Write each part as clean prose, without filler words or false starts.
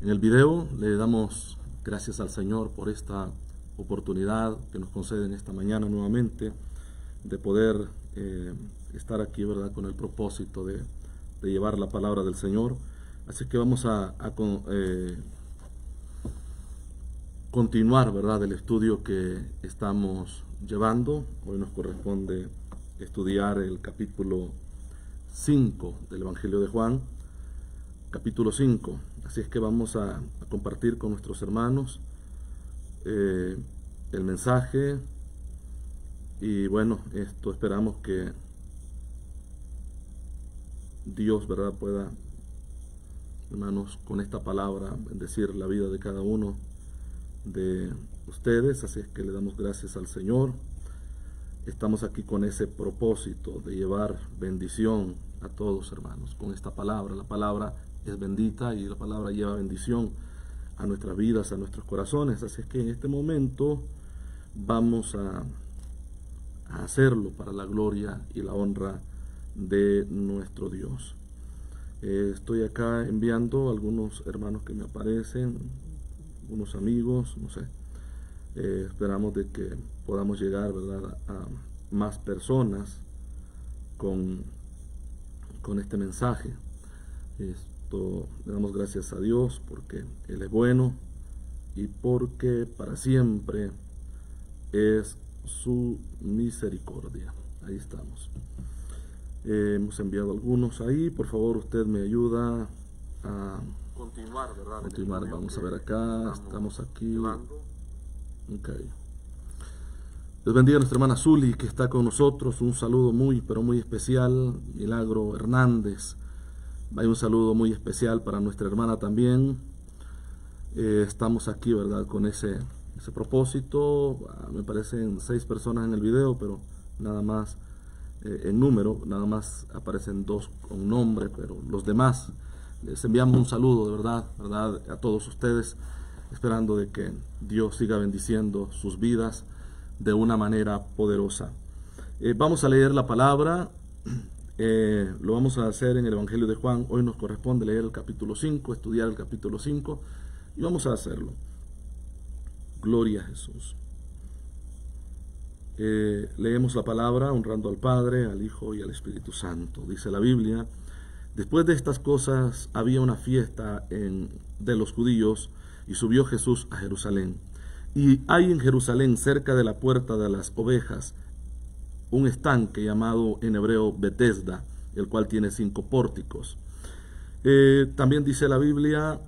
En el video le damos gracias al Señor por esta oportunidad que nos concede en esta mañana nuevamente de poder estar aquí, ¿verdad?, con el propósito de llevar la palabra del Señor. Así que vamos a continuar, ¿verdad?, el estudio que estamos llevando. Hoy nos corresponde estudiar el capítulo 5 del Evangelio de Juan, capítulo 5. Así es que vamos a compartir con nuestros hermanos el mensaje. Y bueno, esto esperamos que Dios, ¿verdad?, pueda, hermanos, con esta palabra bendecir la vida de cada uno de ustedes. Así es que le damos gracias al Señor. Estamos aquí con ese propósito de llevar bendición a todos, hermanos, con esta palabra. La palabra es bendita y la palabra lleva bendición a nuestras vidas, a nuestros corazones. Así es que en este momento vamos a hacerlo para la gloria y la honra de nuestro Dios. Estoy acá enviando a algunos hermanos que me aparecen, unos amigos, no sé. Esperamos de que podamos llegar, ¿verdad?, a más personas con este mensaje. Esto le damos gracias a Dios porque Él es bueno y porque para siempre es su misericordia. Ahí estamos. Hemos enviado algunos ahí. Por favor, usted me ayuda a continuar, ¿verdad? Continuar. Vamos a ver acá. Estamos aquí. Okay. Dios bendiga a nuestra hermana Zuli, que está con nosotros. Un saludo muy, pero muy especial. Milagro Hernández. Hay un saludo muy especial para nuestra hermana también. Estamos aquí, ¿verdad?, con ese propósito. Me parecen 6 personas en el video, pero nada más en número, nada más aparecen 2 con nombre, pero los demás les enviamos un saludo de verdad a todos ustedes, esperando de que Dios siga bendiciendo sus vidas de una manera poderosa. Vamos a leer la palabra. Lo vamos a hacer en el Evangelio de Juan. Hoy nos corresponde leer el capítulo 5, estudiar el capítulo 5, y vamos a hacerlo. Gloria a Jesús. Leemos la palabra honrando al Padre, al Hijo y al Espíritu Santo. Dice la Biblia: después de estas cosas había una fiesta de los judíos, y subió Jesús a Jerusalén. Y hay en Jerusalén, cerca de la puerta de las ovejas, un estanque llamado en hebreo Betesda, el cual tiene 5 pórticos. También dice la Biblia: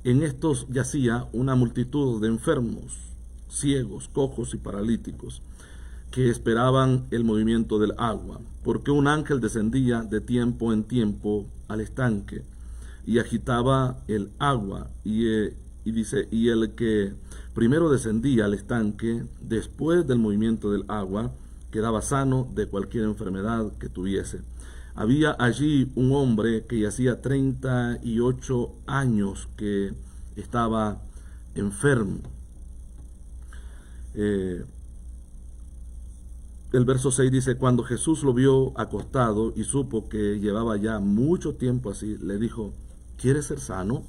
en estos yacía una multitud de enfermos, ciegos, cojos y paralíticos, que esperaban el movimiento del agua, porque un ángel descendía de tiempo en tiempo al estanque y agitaba el agua, y el que primero descendía al estanque, después del movimiento del agua, quedaba sano de cualquier enfermedad que tuviese. Había allí un hombre que yacía 38 años, que estaba enfermo. El verso 6 dice: cuando Jesús lo vio acostado y supo que llevaba ya mucho tiempo así, le dijo: ¿quieres ser sano?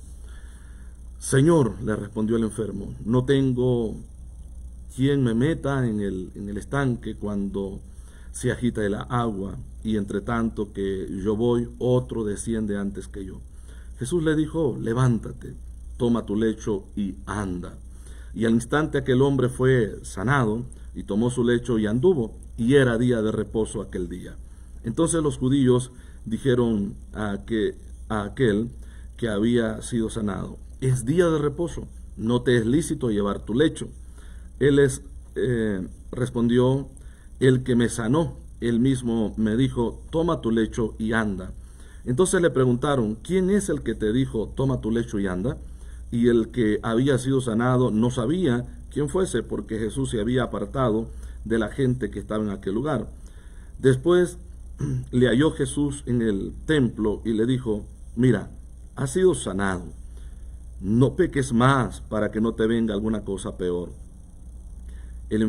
Señor, le respondió el enfermo, no tengo quien me meta en el estanque cuando se agita el agua, y entre tanto que yo voy, otro desciende antes que yo. Jesús le dijo: levántate, toma tu lecho y anda. Y al instante aquel hombre fue sanado, y tomó su lecho y anduvo, y era día de reposo aquel día. Entonces los judíos dijeron a aquel que había sido sanado: es día de reposo, no te es lícito llevar tu lecho. Él les respondió: el que me sanó, él mismo me dijo: toma tu lecho y anda. Entonces le preguntaron: ¿quién es el que te dijo toma tu lecho y anda? Y el que había sido sanado no sabía quién fuese, porque Jesús se había apartado de la gente que estaba en aquel lugar. Después le halló Jesús en el templo y le dijo: mira, has sido sanado, no peques más para que no te venga alguna cosa peor. El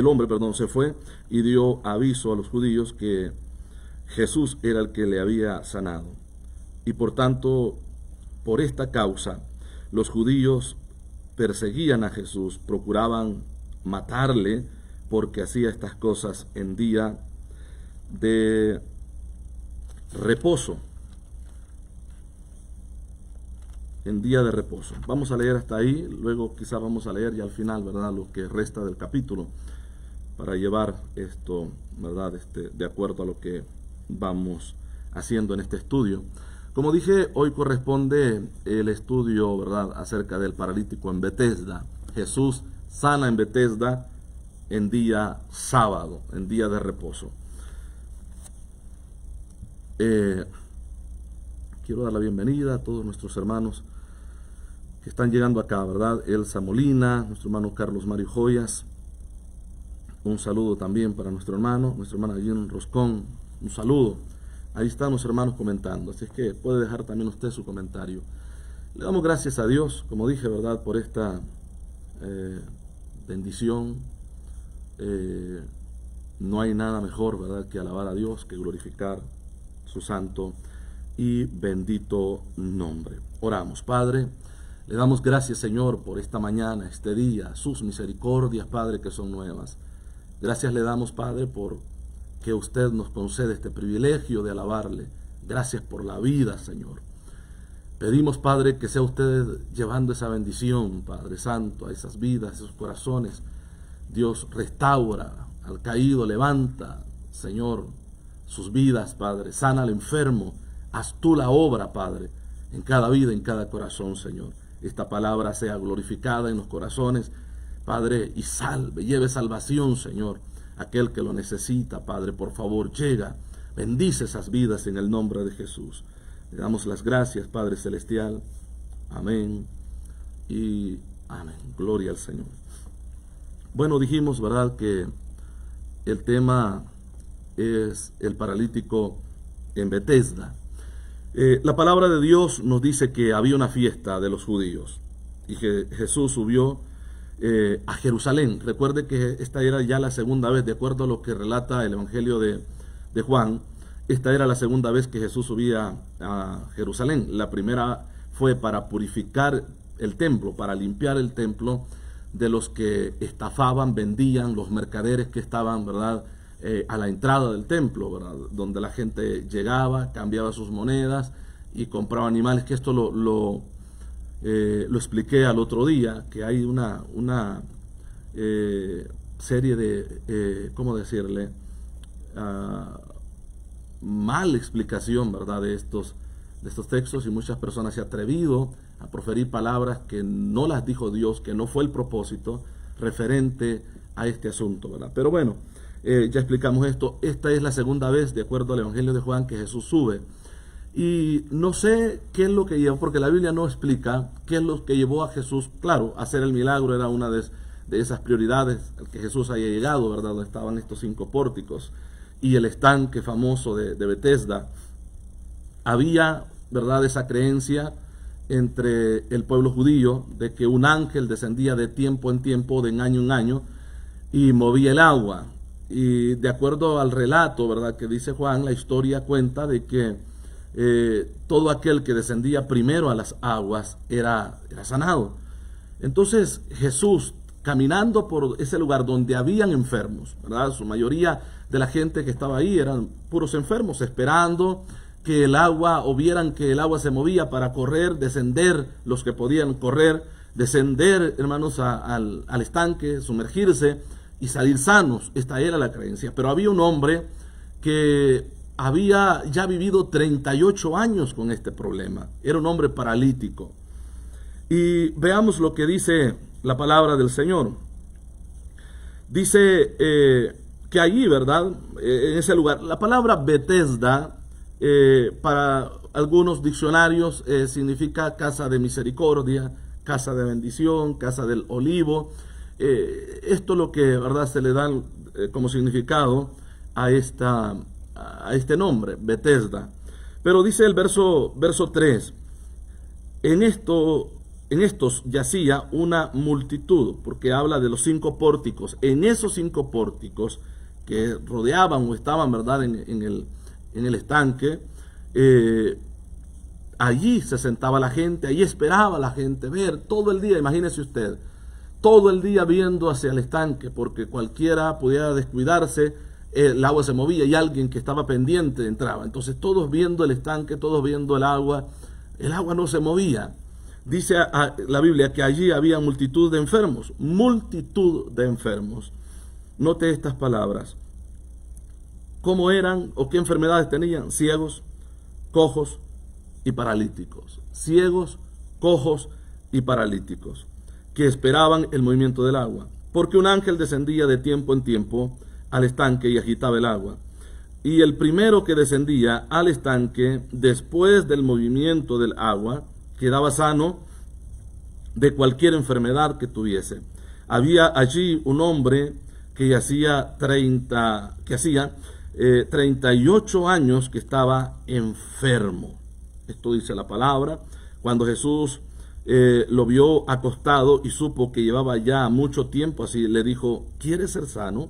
hombre se fue y dio aviso a los judíos que Jesús era el que le había sanado. Y por tanto por esta causa los judíos perseguían a Jesús, procuraban matarle porque hacía estas cosas en día de reposo. En día de reposo. Vamos a leer hasta ahí, luego quizás vamos a leer ya al final, ¿verdad?, lo que resta del capítulo, para llevar esto, ¿verdad?, de acuerdo a lo que vamos haciendo en este estudio. Como dije, hoy corresponde el estudio, ¿verdad?, acerca del paralítico en Betesda. Jesús sana en Betesda en día sábado, en día de reposo. Quiero dar la bienvenida a todos nuestros hermanos que están llegando acá, ¿verdad? Elsa Molina, nuestro hermano Carlos Mario Joyas. Un saludo también para nuestra hermana Jean Roscón. Un saludo. Ahí están los hermanos comentando, así es que puede dejar también usted su comentario. Le damos gracias a Dios, como dije, ¿verdad?, por esta bendición. No hay nada mejor, ¿verdad?, que alabar a Dios, que glorificar su santo y bendito nombre. Oramos. Padre, le damos gracias, Señor, por esta mañana, este día, sus misericordias, Padre, que son nuevas. Gracias le damos, Padre, por que usted nos concede este privilegio de alabarle. Gracias por la vida, Señor. Pedimos, Padre, que sea usted llevando esa bendición, Padre Santo, a esas vidas, a esos corazones. Dios, restaura al caído, levanta, Señor, sus vidas, Padre. Sana al enfermo. Haz tú la obra, Padre, en cada vida, en cada corazón, Señor. Esta palabra sea glorificada en los corazones, Padre, y salve, lleve salvación, Señor. Aquel que lo necesita, Padre, por favor, llega. Bendice esas vidas en el nombre de Jesús. Le damos las gracias, Padre Celestial. Amén y amén. Gloria al Señor. Bueno, dijimos, ¿verdad?, que el tema es el paralítico en Betesda. La palabra de Dios nos dice que había una fiesta de los judíos y que Jesús subió a Jerusalén. Recuerde que esta era ya la segunda vez, de acuerdo a lo que relata el Evangelio de Juan. Esta era la segunda vez que Jesús subía a Jerusalén. La primera fue para purificar el templo, para limpiar el templo de los que estafaban, vendían, los mercaderes que estaban, ¿verdad?, a la entrada del templo, ¿verdad?, donde la gente llegaba, cambiaba sus monedas y compraba animales, que esto lo expliqué al otro día, que hay una serie de, ¿cómo decirle?, mal explicación, ¿verdad?, de estos textos, y muchas personas se han atrevido a proferir palabras que no las dijo Dios, que no fue el propósito referente a este asunto, ¿verdad? Pero bueno, ya explicamos esto. Esta es la segunda vez, de acuerdo al Evangelio de Juan, que Jesús sube. Y no sé qué es lo que llevó, porque la Biblia no explica qué es lo que llevó a Jesús. Claro, hacer el milagro era una de esas prioridades al que Jesús haya llegado, ¿verdad?, donde estaban estos 5 pórticos y el estanque famoso de Betesda. Había, ¿verdad?, esa creencia entre el pueblo judío de que un ángel descendía de tiempo en tiempo, de año en año, y movía el agua. Y de acuerdo al relato, ¿verdad?, que dice Juan, la historia cuenta de que todo aquel que descendía primero a las aguas era sanado. Entonces Jesús, caminando por ese lugar donde habían enfermos, ¿verdad?, su mayoría de la gente que estaba ahí eran puros enfermos, esperando que el agua, o vieran que el agua se movía para correr, descender los que podían correr, descender, hermanos, al estanque, sumergirse y salir sanos. Esta era la creencia. Pero había un hombre que había ya vivido 38 años con este problema. Era un hombre paralítico. Y veamos lo que dice la palabra del Señor. Dice que allí, ¿verdad?, en ese lugar, la palabra Betesda, para algunos diccionarios significa casa de misericordia, casa de bendición, casa del olivo. Esto es lo que, ¿verdad?, se le da como significado a este nombre, Betesda. Pero dice el verso 3, en estos yacía una multitud, porque habla de los 5 pórticos. En esos 5 pórticos que rodeaban o estaban, ¿verdad?, en el estanque, allí se sentaba la gente, allí esperaba la gente ver todo el día, imagínese usted, todo el día viendo hacia el estanque, porque cualquiera pudiera descuidarse, el agua se movía y alguien que estaba pendiente entraba. Entonces todos viendo el estanque, todos viendo el agua no se movía. Dice la Biblia que allí había multitud de enfermos, multitud de enfermos. Note estas palabras. ¿Cómo eran o qué enfermedades tenían? Ciegos, cojos y paralíticos. Ciegos, cojos y paralíticos, que esperaban el movimiento del agua. Porque un ángel descendía de tiempo en tiempo al estanque y agitaba el agua. Y el primero que descendía al estanque, después del movimiento del agua, quedaba sano de cualquier enfermedad que tuviese. Había allí un hombre que hacía 38 años que estaba enfermo. Esto dice la palabra. Cuando Jesús lo vio acostado y supo que llevaba ya mucho tiempo así, le dijo: ¿quieres ser sano?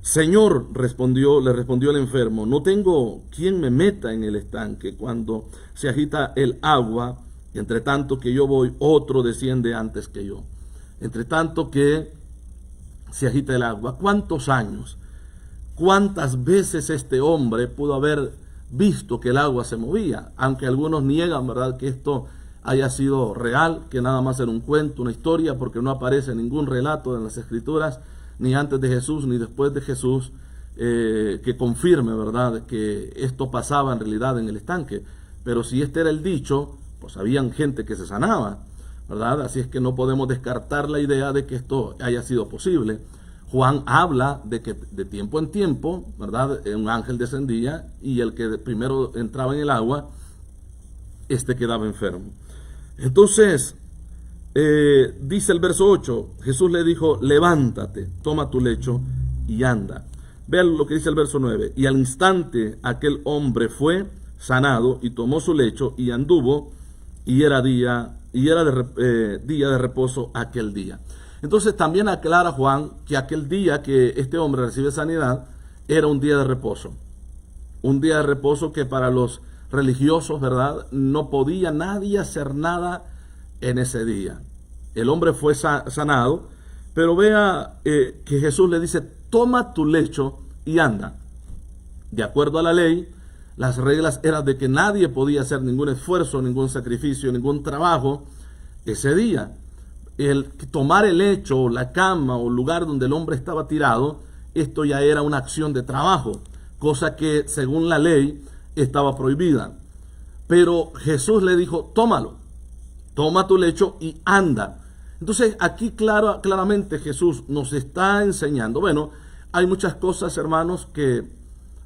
Señor, le respondió el enfermo, no tengo quien me meta en el estanque cuando se agita el agua, y entre tanto que yo voy, otro desciende antes que yo. Entre tanto que se agita el agua. ¿Cuántos años? ¿Cuántas veces este hombre pudo haber visto que el agua se movía? Aunque algunos niegan, ¿verdad?, que esto haya sido real, que nada más era un cuento, una historia, porque no aparece ningún relato en las Escrituras, ni antes de Jesús, ni después de Jesús, que confirme, ¿verdad?, que esto pasaba en realidad en el estanque. Pero si este era el dicho, pues habían gente que se sanaba, ¿verdad? Así es que no podemos descartar la idea de que esto haya sido posible. Juan habla de que de tiempo en tiempo, ¿verdad?, un ángel descendía y el que primero entraba en el agua, quedaba enfermo. Entonces, dice el verso 8, Jesús le dijo: levántate, toma tu lecho y anda. Vean lo que dice el verso 9. Y al instante aquel hombre fue sanado y tomó su lecho y anduvo, y era día de reposo aquel día. Entonces también aclara Juan que aquel día que este hombre recibe sanidad era un día de reposo. Un día de reposo que para los religiosos, ¿verdad?, no podía nadie hacer nada en ese día. El hombre fue sanado, pero vea que Jesús le dice: toma tu lecho y anda. De acuerdo a la ley, las reglas eran de que nadie podía hacer ningún esfuerzo, ningún sacrificio, ningún trabajo ese día. El tomar el lecho, la cama o el lugar donde el hombre estaba tirado, esto ya era una acción de trabajo, cosa que según la ley estaba prohibida. Pero Jesús le dijo: tómalo, toma tu lecho y anda. Entonces aquí claramente Jesús nos está enseñando. Bueno, hay muchas cosas, hermanos, que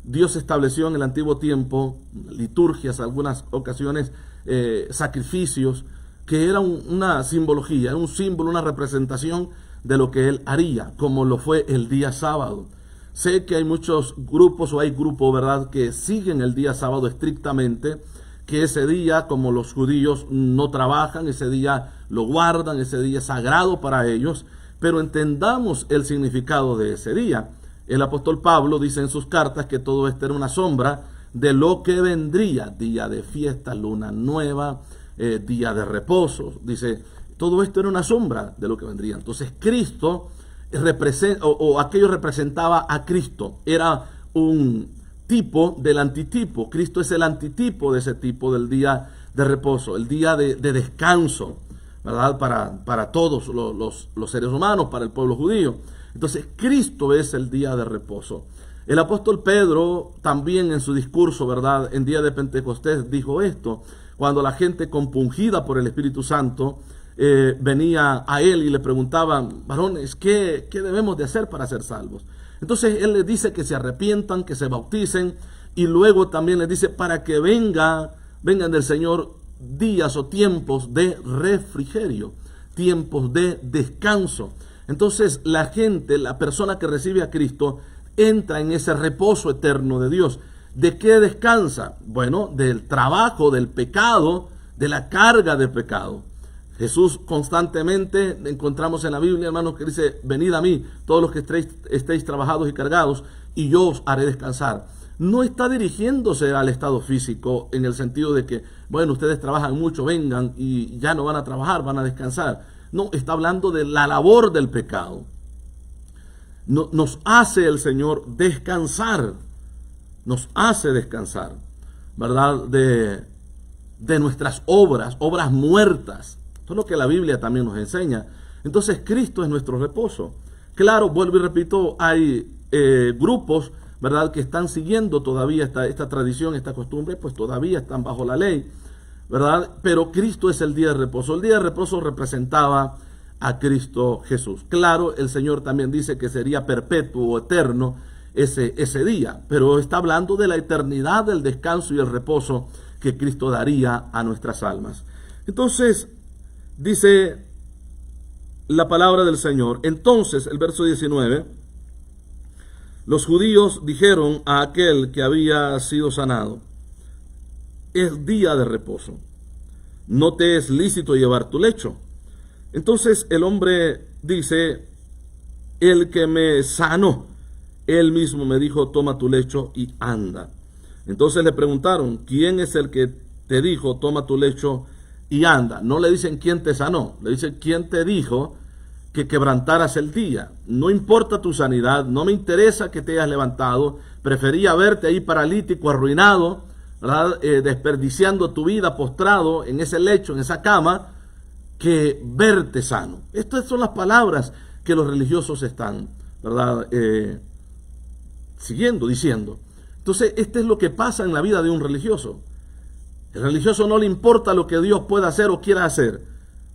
Dios estableció en el antiguo tiempo, liturgias, algunas ocasiones, sacrificios, que era una simbología, un símbolo, una representación de lo que Él haría, como lo fue el día sábado. Sé que hay muchos grupos o hay grupos, ¿verdad?, que siguen el día sábado estrictamente, que ese día, como los judíos no trabajan, ese día lo guardan, ese día es sagrado para ellos, pero entendamos el significado de ese día. El apóstol Pablo dice en sus cartas que todo esto era una sombra de lo que vendría: día de fiesta, luna nueva, día de reposo. Dice, todo esto era una sombra de lo que vendría. Entonces Cristo aquello representaba a Cristo, era un tipo del antitipo. Cristo es el antitipo de ese tipo del día de reposo, el día de descanso, ¿verdad?, para todos los seres humanos, para el pueblo judío. Entonces Cristo es el día de reposo. El apóstol Pedro también en su discurso, ¿verdad?, en día de Pentecostés dijo esto, cuando la gente compungida por el Espíritu Santo venía a él y le preguntaban: varones, ¿qué debemos de hacer para ser salvos? Entonces él les dice que se arrepientan, que se bauticen, y luego también les dice para que vengan del Señor días o tiempos de refrigerio, tiempos de descanso. Entonces la gente, la persona que recibe a Cristo, entra en ese reposo eterno de Dios. ¿De qué descansa? Bueno, del trabajo, del pecado, de la carga de pecado. Jesús constantemente encontramos en la Biblia, hermanos, que dice: venid a mí, todos los que estéis trabajados y cargados, y yo os haré descansar. no está dirigiéndose al estado físico en el sentido de que, bueno, ustedes trabajan mucho, vengan y ya no van a trabajar, van a descansar. No, está hablando de la labor del pecado. Nos hace el Señor descansar, nos hace descansar, ¿verdad? De nuestras obras muertas. Esto es lo que la Biblia también nos enseña. Entonces Cristo es nuestro reposo. Claro, vuelvo y repito, hay grupos, ¿verdad?, que están siguiendo todavía esta tradición, esta costumbre, pues todavía están bajo la ley, ¿verdad? Pero Cristo es el día de reposo. El día de reposo representaba a Cristo Jesús. Claro, el Señor también dice que sería perpetuo o eterno ese día, pero está hablando de la eternidad del descanso y el reposo que Cristo daría a nuestras almas. Entonces, dice la palabra del Señor. Entonces, el verso 19, los judíos dijeron a aquel que había sido sanado: es día de reposo, no te es lícito llevar tu lecho. Entonces el hombre dice: el que me sanó, él mismo me dijo, toma tu lecho y anda. Entonces le preguntaron: ¿quién es el que te dijo, toma tu lecho y anda? No le dicen quién te sanó, le dicen quién te dijo que quebrantaras el día. No importa tu sanidad, no me interesa que te hayas levantado, prefería verte ahí paralítico, arruinado, ¿verdad? Desperdiciando tu vida, postrado en ese lecho, en esa cama, que verte sano. Estas son las palabras que los religiosos están, ¿verdad?, siguiendo, diciendo. Entonces, esto es lo que pasa en la vida de un religioso. El religioso no le importa lo que Dios pueda hacer o quiera hacer.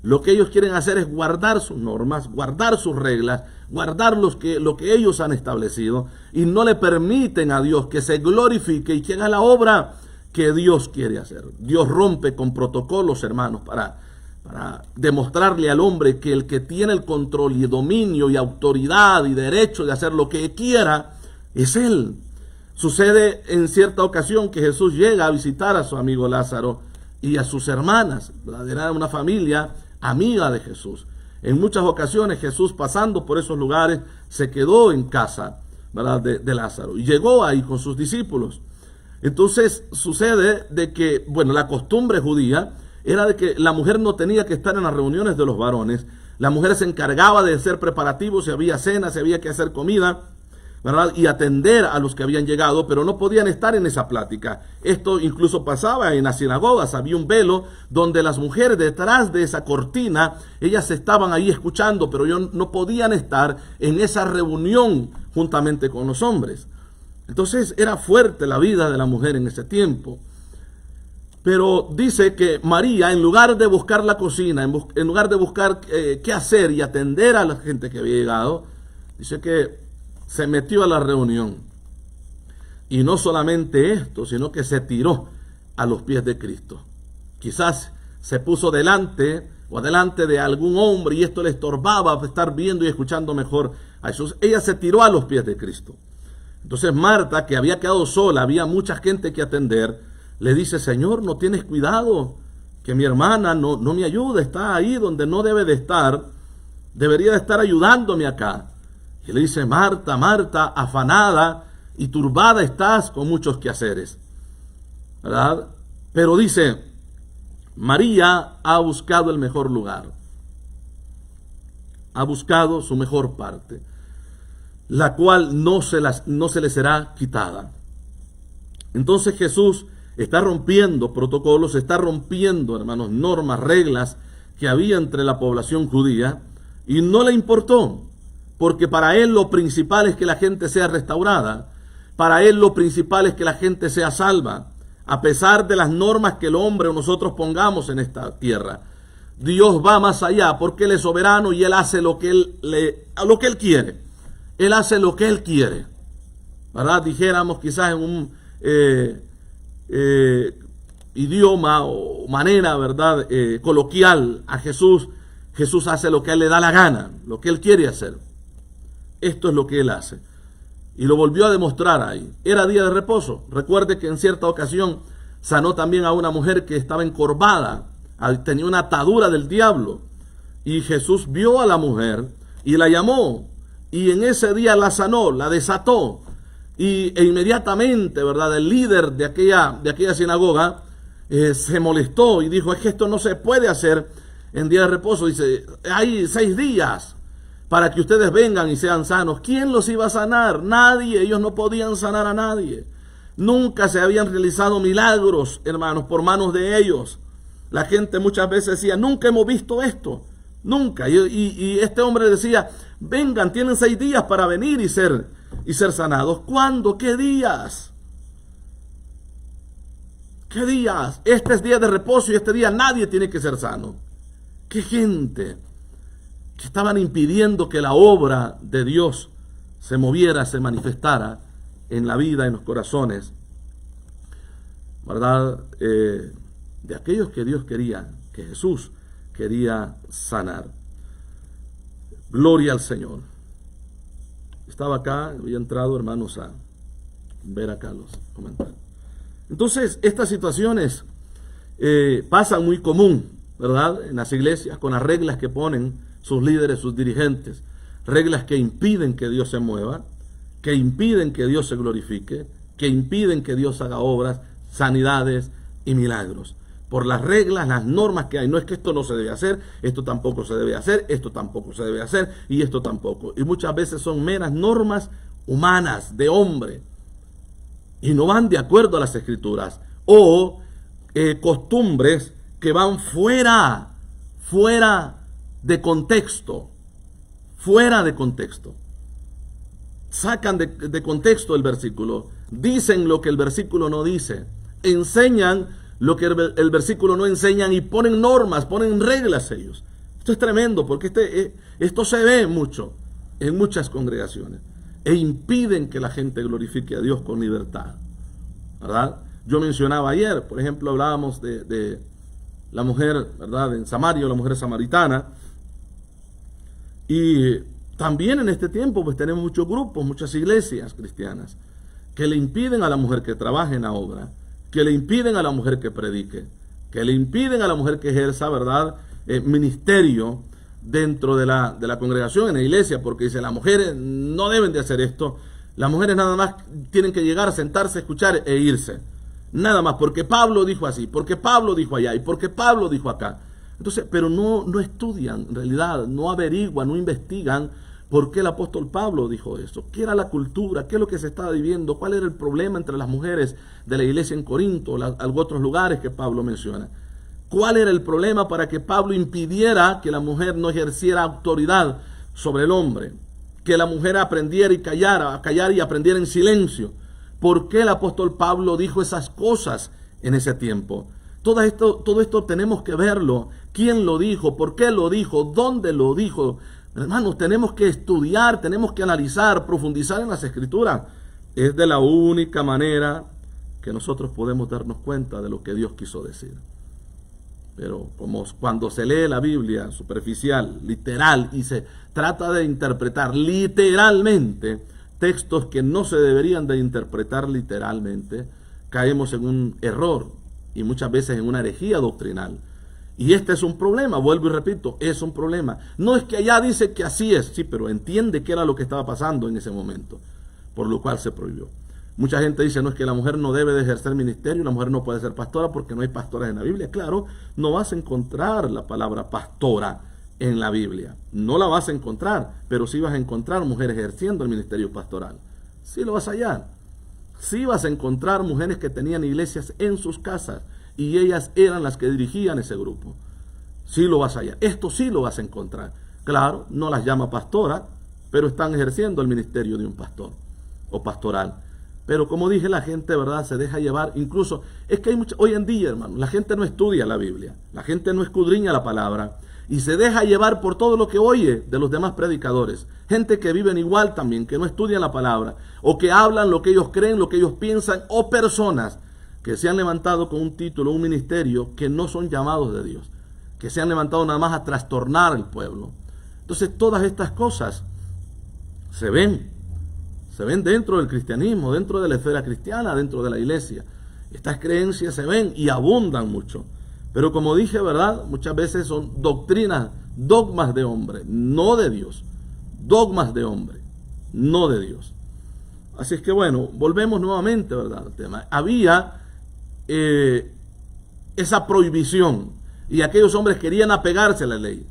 Lo que ellos quieren hacer es guardar sus normas, guardar sus reglas, guardar lo que ellos han establecido, y no le permiten a Dios que se glorifique y que haga la obra que Dios quiere hacer. Dios rompe con protocolos, hermanos, para demostrarle al hombre que el que tiene el control y dominio y autoridad y derecho de hacer lo que quiera es Él. Sucede en cierta ocasión que Jesús llega a visitar a su amigo Lázaro y a sus hermanas, ¿verdad? Era una familia amiga de Jesús. En muchas ocasiones Jesús, pasando por esos lugares, se quedó en casa, ¿verdad?, de Lázaro, y llegó ahí con sus discípulos. Entonces sucede de que, bueno, la costumbre judía era de que la mujer no tenía que estar en las reuniones de los varones. La mujer se encargaba de hacer preparativos, si había cena, si había que hacer comida, ¿verdad?, y atender a los que habían llegado, pero no podían estar en esa plática. Esto incluso pasaba en las sinagogas. Había un velo donde las mujeres, detrás de esa cortina, ellas estaban ahí escuchando, pero ellos no podían estar en esa reunión juntamente con los hombres. Entonces era fuerte la vida de la mujer en ese tiempo. Pero dice que María, en lugar de buscar la cocina, en lugar de buscar qué hacer y atender a la gente que había llegado, dice que se metió a la reunión. Y no solamente esto, sino que se tiró a los pies de Cristo. Quizás se puso delante de algún hombre y esto le estorbaba estar viendo y escuchando mejor a Jesús. Ella se tiró a los pies de Cristo. Entonces Marta, que había quedado sola, había mucha gente que atender, le dice: Señor, ¿no tienes cuidado que mi hermana no me ayuda? Está ahí donde no debe de estar, debería de estar ayudándome acá. Y le dice: Marta, Marta, afanada y turbada estás con muchos quehaceres, ¿verdad? Pero dice: María ha buscado el mejor lugar, ha buscado su mejor parte, la cual no se le será quitada. Entonces Jesús está rompiendo protocolos, está rompiendo, hermanos, normas, reglas que había entre la población judía, y no le importó, porque para él lo principal es que la gente sea restaurada, para él lo principal es que la gente sea salva, a pesar de las normas que el hombre o nosotros pongamos en esta tierra. Dios va más allá, porque Él es soberano y Él hace lo que Él quiere. Él hace lo que Él quiere, ¿verdad? Dijéramos quizás en un idioma o manera, ¿verdad?, coloquial, a Jesús hace lo que a Él le da la gana, lo que Él quiere hacer. Esto es lo que Él hace. Y lo volvió a demostrar ahí. Era día de reposo. Recuerde que en cierta ocasión sanó también a una mujer que estaba encorvada, tenía una atadura del diablo. Y Jesús vio a la mujer y la llamó. Y en ese día la sanó, la desató. e inmediatamente, ¿verdad?, el líder de aquella sinagoga se molestó y dijo, es que esto no se puede hacer en día de reposo. Dice, hay 6 días para que ustedes vengan y sean sanos. ¿Quién los iba a sanar? Nadie. Ellos no podían sanar a nadie. Nunca se habían realizado milagros, hermanos, por manos de ellos. La gente muchas veces decía, nunca hemos visto esto. Nunca. Y este hombre decía, vengan, tienen 6 días para venir y ser sanados. ¿Cuándo? ¿Qué días? ¿Qué días? Este es día de reposo y este día nadie tiene que ser sano. ¿Qué gente que estaban impidiendo que la obra de Dios se moviera, se manifestara en la vida, en los corazones, ¿verdad? De aquellos que Dios quería, que Jesús quería sanar. Gloria al Señor. Estaba acá, había entrado, hermanos, a ver acá los comentarios. Entonces, estas situaciones pasan muy común, ¿verdad?, en las iglesias, con las reglas que ponen sus líderes, sus dirigentes, reglas que impiden que Dios se mueva, que impiden que Dios se glorifique, que impiden que Dios haga obras, sanidades y milagros. Por las reglas, las normas que hay. No es que esto no se debe hacer, esto tampoco se debe hacer, esto tampoco se debe hacer y esto tampoco. Y muchas veces son meras normas humanas, de hombre, y no van de acuerdo a las Escrituras, o costumbres que van fuera de contexto, sacan de contexto el versículo, dicen lo que el versículo no dice, enseñan lo que el versículo no enseñan y ponen normas, ponen reglas ellos. Esto es tremendo porque esto se ve mucho en muchas congregaciones e impiden que la gente glorifique a Dios con libertad, ¿verdad? Yo mencionaba ayer, por ejemplo, hablábamos de la mujer, ¿verdad?, en Samaria, la mujer samaritana, y también en este tiempo pues tenemos muchos grupos, muchas iglesias cristianas que le impiden a la mujer que trabaje en la obra, que le impiden a la mujer que predique, que le impiden a la mujer que ejerza, ¿verdad?, ministerio dentro de la congregación, en la iglesia, porque dice, las mujeres no deben de hacer esto, las mujeres nada más tienen que llegar, sentarse, escuchar e irse, nada más, porque Pablo dijo así, porque Pablo dijo allá y porque Pablo dijo acá. Entonces, pero no estudian, en realidad, no averiguan, no investigan por qué el apóstol Pablo dijo eso, qué era la cultura, qué es lo que se estaba viviendo, cuál era el problema entre las mujeres de la iglesia en Corinto, otros lugares que Pablo menciona. ¿Cuál era el problema para que Pablo impidiera que la mujer no ejerciera autoridad sobre el hombre? Que la mujer aprendiera y callara y aprendiera en silencio. ¿Por qué el apóstol Pablo dijo esas cosas en ese tiempo? Todo esto tenemos que verlo. ¿Quién lo dijo? ¿Por qué lo dijo? ¿Dónde lo dijo? Hermanos, tenemos que estudiar, tenemos que analizar, profundizar en las Escrituras. Es de la única manera que nosotros podemos darnos cuenta de lo que Dios quiso decir. Pero como cuando se lee la Biblia superficial, literal, y se trata de interpretar literalmente textos que no se deberían de interpretar literalmente, caemos en un error y muchas veces en una herejía doctrinal. Y este es un problema, vuelvo y repito, es un problema. No es que allá dice que así es, sí, pero entiende qué era lo que estaba pasando en ese momento, por lo cual se prohibió. Mucha gente dice, no, es que la mujer no debe de ejercer ministerio, la mujer no puede ser pastora porque no hay pastoras en la Biblia. Claro, no vas a encontrar la palabra pastora en la Biblia, no la vas a encontrar, pero sí vas a encontrar mujeres ejerciendo el ministerio pastoral. Sí lo vas a hallar. Sí vas a encontrar mujeres que tenían iglesias en sus casas y ellas eran las que dirigían ese grupo. Sí lo vas a hallar. Esto sí lo vas a encontrar. Claro, no las llama pastora, pero están ejerciendo el ministerio de un pastor o pastoral. Pero como dije, la gente, ¿verdad?, se deja llevar. Incluso, es que hay hoy en día, hermano, la gente no estudia la Biblia, la gente no escudriña la palabra y se deja llevar por todo lo que oye de los demás predicadores. Gente que viven igual también, que no estudian la palabra o que hablan lo que ellos creen, lo que ellos piensan, o personas que se han levantado con un título, un ministerio, que no son llamados de Dios, que se han levantado nada más a trastornar al pueblo. Entonces, todas estas cosas se ven dentro del cristianismo, dentro de la esfera cristiana, dentro de la iglesia. Estas creencias se ven y abundan mucho. Pero como dije, ¿verdad?, muchas veces son doctrinas, dogmas de hombre, no de Dios. Dogmas de hombre, no de Dios. Así es que bueno, volvemos nuevamente, ¿verdad?, al tema. Había esa prohibición y aquellos hombres querían apegarse a la ley.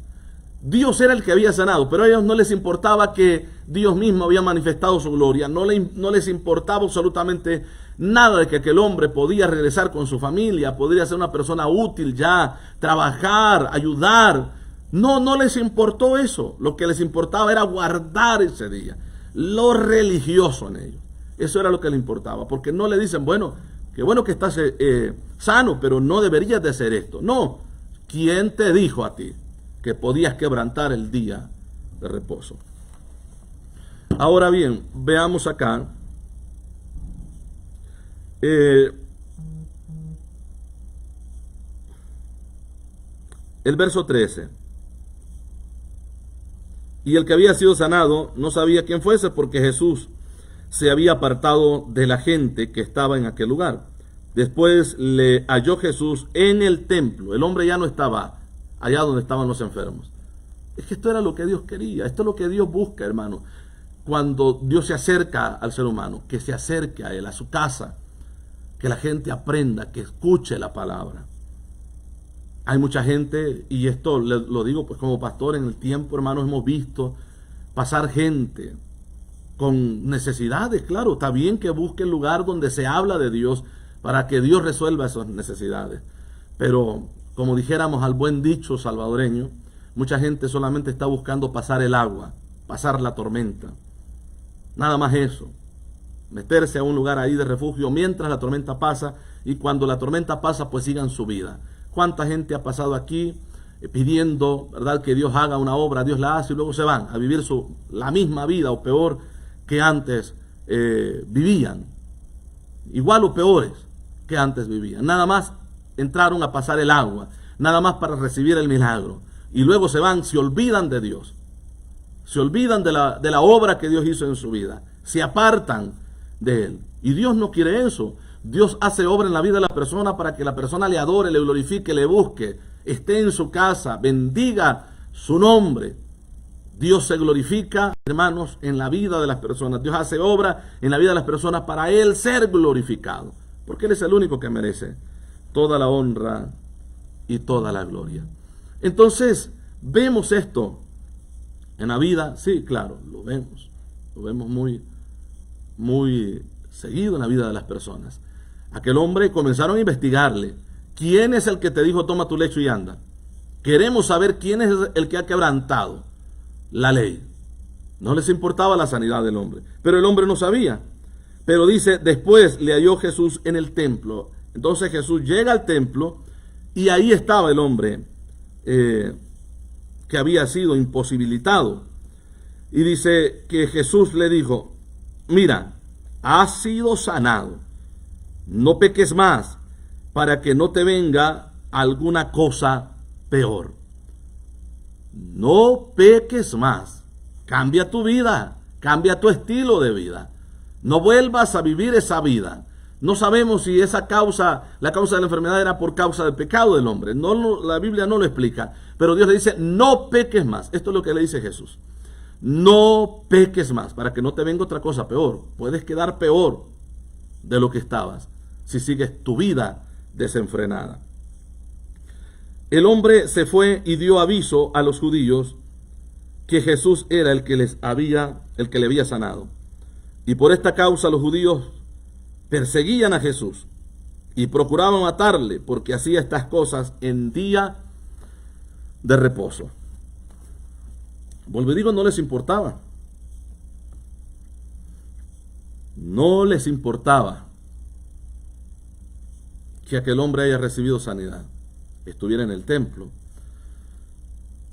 Dios era el que había sanado, pero a ellos no les importaba que Dios mismo había manifestado su gloria. No les importaba absolutamente nada de que aquel hombre podía regresar con su familia, podría ser una persona útil ya, trabajar, ayudar. No les importó eso. Lo que les importaba era guardar ese día. Lo religioso en ellos. Eso era lo que les importaba. Porque no le dicen, bueno, qué bueno que estás sano, pero no deberías de hacer esto. No. ¿Quién te dijo a ti que podías quebrantar el día de reposo? Ahora bien, veamos acá. El verso 13. Y el que había sido sanado no sabía quién fuese, porque Jesús se había apartado de la gente que estaba en aquel lugar. Después le halló Jesús en el templo. El hombre ya no estaba allá donde estaban los enfermos. Es que esto era lo que Dios quería. Esto es lo que Dios busca, hermano. Cuando Dios se acerca al ser humano, que se acerque a él, a su casa, que la gente aprenda, que escuche la palabra. Hay mucha gente, y esto lo digo pues como pastor, en el tiempo, hermanos, hemos visto pasar gente con necesidades. Claro, está bien que busque el lugar donde se habla de Dios para que Dios resuelva esas necesidades. Pero, como dijéramos al buen dicho salvadoreño, mucha gente solamente está buscando pasar el agua, pasar la tormenta. Nada más eso. Meterse a un lugar ahí de refugio mientras la tormenta pasa, y cuando la tormenta pasa, pues sigan su vida. ¿Cuánta gente ha pasado aquí pidiendo, verdad, que Dios haga una obra? Dios la hace y luego se van a vivir la misma vida o peor que antes vivían. Igual o peores que antes vivían. Nada más entraron a pasar el agua, nada más para recibir el milagro. Y luego se van, se olvidan de Dios. Se olvidan de la obra que Dios hizo en su vida. Se apartan de Él. Y Dios no quiere eso. Dios hace obra en la vida de la persona para que la persona le adore, le glorifique, le busque, esté en su casa, bendiga su nombre. Dios se glorifica, hermanos, en la vida de las personas. Dios hace obra en la vida de las personas para Él ser glorificado. Porque Él es el único que merece toda la honra y toda la gloria. Entonces, vemos esto en la vida. Sí, claro, lo vemos. Lo vemos muy seguido en la vida de las personas. Aquel hombre comenzaron a investigarle. ¿Quién es el que te dijo toma tu lecho y anda? Queremos saber quién es el que ha quebrantado la ley. No les importaba la sanidad del hombre, pero el hombre no sabía. Pero dice, después le halló Jesús en el templo. Entonces Jesús llega al templo y ahí estaba el hombre que había sido imposibilitado. Y dice que Jesús le dijo, mira, has sido sanado. No peques más, para que no te venga alguna cosa peor. No peques más. Cambia tu vida, cambia tu estilo de vida. No vuelvas a vivir esa vida. No sabemos si la causa de la enfermedad era por causa del pecado del hombre. La Biblia no lo explica, pero Dios le dice, no peques más. Esto es lo que le dice Jesús. No peques más, para que no te venga otra cosa peor. Puedes quedar peor de lo que estabas si sigues tu vida desenfrenada. El hombre se fue y dio aviso a los judíos que Jesús era el que le había sanado. Y por esta causa los judíos perseguían a Jesús y procuraban matarle, porque hacía estas cosas en día de reposo. Vuelvo y digo, no les importaba. No les importaba que aquel hombre haya recibido sanidad, estuviera en el templo.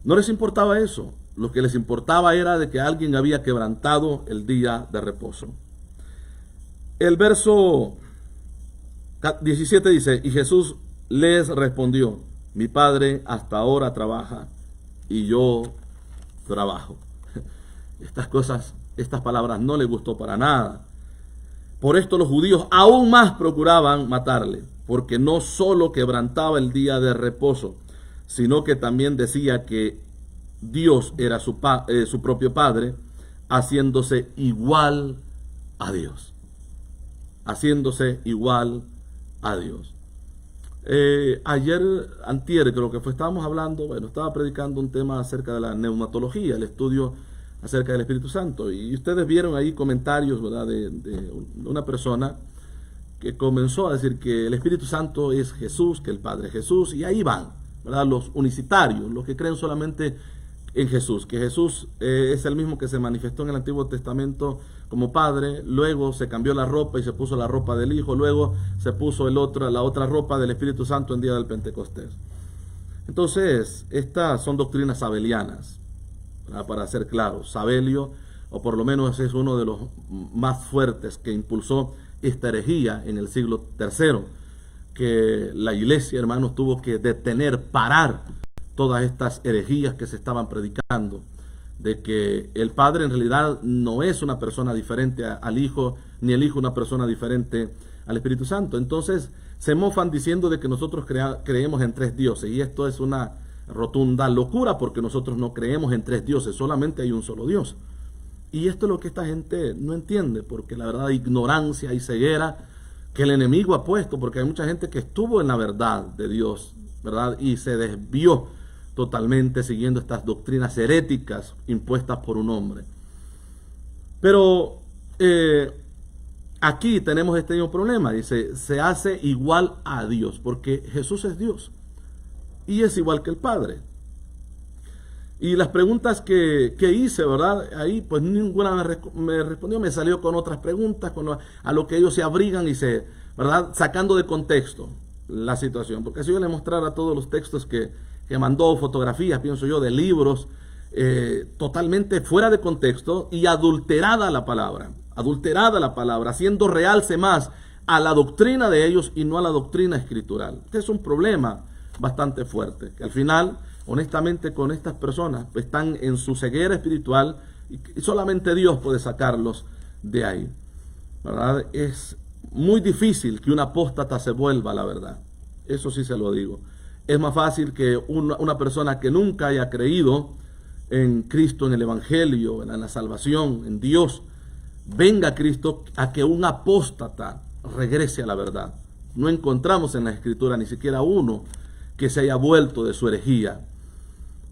No les importaba eso. Lo que les importaba era de que alguien había quebrantado el día de reposo. El verso 17 dice, y Jesús les respondió, mi Padre hasta ahora trabaja y yo trabajo. Estas palabras no le gustó para nada. Por esto los judíos aún más procuraban matarle, porque no solo quebrantaba el día de reposo, sino que también decía que Dios era su propio Padre, haciéndose igual a Dios. Haciéndose igual a Dios. Ayer, antier, creo que estábamos hablando, estaba predicando un tema acerca de la neumatología, el estudio acerca del Espíritu Santo, y ustedes vieron ahí comentarios, ¿verdad?, de una persona que comenzó a decir que el Espíritu Santo es Jesús, que el Padre es Jesús, y ahí van, ¿verdad?, los unicitarios, los que creen solamente en Jesús, que Jesús es el mismo que se manifestó en el Antiguo Testamento como Padre, luego se cambió la ropa y se puso la ropa del Hijo, luego se puso la otra ropa del Espíritu Santo en día del Pentecostés. Entonces, estas son doctrinas sabelianas, ¿verdad?, para ser claros. Sabelio, o por lo menos es uno de los más fuertes que impulsó esta herejía en el siglo III, que la iglesia, hermanos, tuvo que detener, parar todas estas herejías que se estaban predicando, de que el Padre en realidad no es una persona diferente al Hijo, ni el Hijo una persona diferente al Espíritu Santo. Entonces se mofan diciendo de que nosotros creemos en tres dioses, y esto es una rotunda locura, porque nosotros no creemos en tres dioses, solamente hay un solo Dios. Y esto es lo que esta gente no entiende, porque la verdad, ignorancia y ceguera que el enemigo ha puesto, porque hay mucha gente que estuvo en la verdad de Dios, ¿verdad?, y se desvió totalmente siguiendo estas doctrinas heréticas impuestas por un hombre. Pero aquí tenemos este mismo problema. Dice, se hace igual a Dios, porque Jesús es Dios y es igual que el Padre. Y las preguntas que hice, ¿verdad?, ahí pues ninguna me respondió, me salió con otras preguntas, a lo que ellos se abrigan y ¿verdad?, sacando de contexto la situación. Porque si yo les mostrara todos los textos que mandó, fotografías, pienso yo, de libros, totalmente fuera de contexto y adulterada la palabra, haciendo realce más a la doctrina de ellos y no a la doctrina escritural. Este es un problema bastante fuerte, que al final, honestamente, con estas personas pues, están en su ceguera espiritual y solamente Dios puede sacarlos de ahí, ¿verdad? Es muy difícil que un apóstata se vuelva a la verdad, eso sí se lo digo. Es más fácil que una persona que nunca haya creído en Cristo, en el Evangelio, en la salvación, en Dios, venga a Cristo, a que un apóstata regrese a la verdad. No encontramos en la Escritura ni siquiera uno que se haya vuelto de su herejía.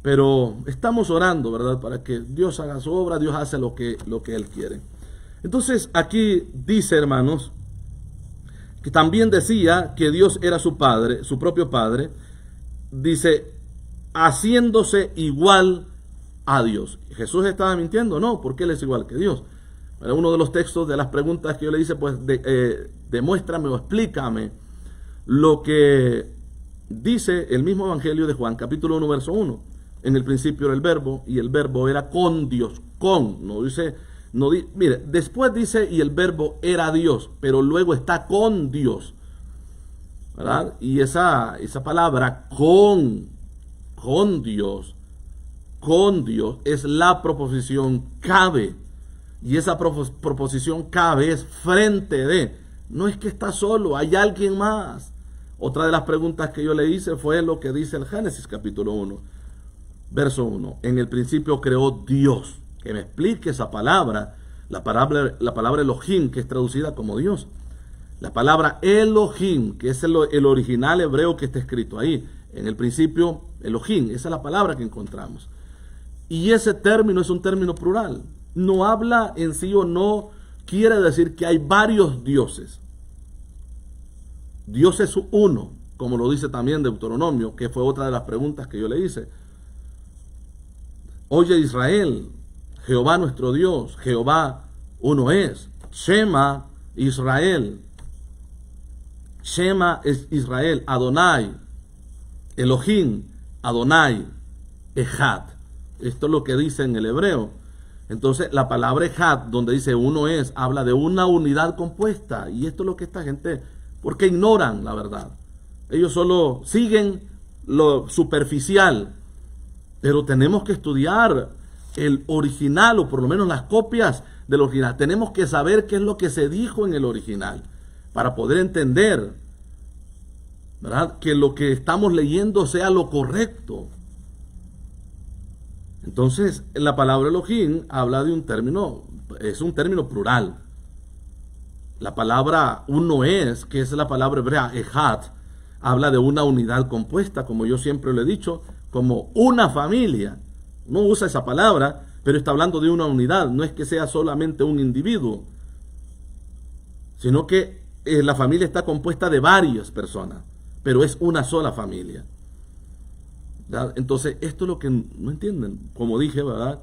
Pero estamos orando, ¿verdad?, para que Dios haga su obra. Dios hace lo que Él quiere. Entonces aquí dice, hermanos, que también decía que Dios era su Padre, su propio Padre. Dice, haciéndose igual a Dios. ¿Jesús estaba mintiendo? No, porque Él es igual que Dios. Pero uno de los textos de las preguntas que yo le hice, pues demuéstrame o explícame lo que dice el mismo Evangelio de Juan, capítulo 1, verso 1. En el principio era el Verbo, y el Verbo era con Dios. Mire, después dice, y el Verbo era Dios, pero luego está con Dios, ¿verdad? Y esa palabra con Dios es la proposición cabe, y esa proposición cabe es frente de, no es que está solo, hay alguien más. Otra de las preguntas que yo le hice fue lo que dice el Génesis capítulo 1, verso 1, en el principio creó Dios. Que me explique esa palabra, la palabra Elohim, que es traducida como Dios. La palabra Elohim, que es el original hebreo que está escrito ahí. En el principio, Elohim, esa es la palabra que encontramos. Y ese término es un término plural. No habla en sí o no quiere decir que hay varios dioses. Dios es uno, como lo dice también Deuteronomio, que fue otra de las preguntas que yo le hice. Oye Israel, Jehová nuestro Dios, Jehová uno es. Shema Israel. Shema es Israel, Adonai, Elohim, Adonai, Echad. Esto es lo que dice en el hebreo. Entonces la palabra Echad, donde dice uno es, habla de una unidad compuesta. Y esto es lo que esta gente, porque ignoran la verdad. Ellos solo siguen lo superficial. Pero tenemos que estudiar el original, o por lo menos las copias del original. Tenemos que saber qué es lo que se dijo en el original, para poder entender, ¿verdad?, que lo que estamos leyendo sea lo correcto. Entonces, la palabra Elohim habla de un término, es un término plural, La palabra uno es, que es la palabra hebrea, ejad, habla de una unidad compuesta, como yo siempre lo he dicho, como una familia. No usa esa palabra, pero está hablando de una unidad. No es que sea solamente un individuo, sino que la familia está compuesta de varias personas, pero es una sola familia. ¿Verdad? Entonces, esto es lo que no entienden, como dije, ¿verdad?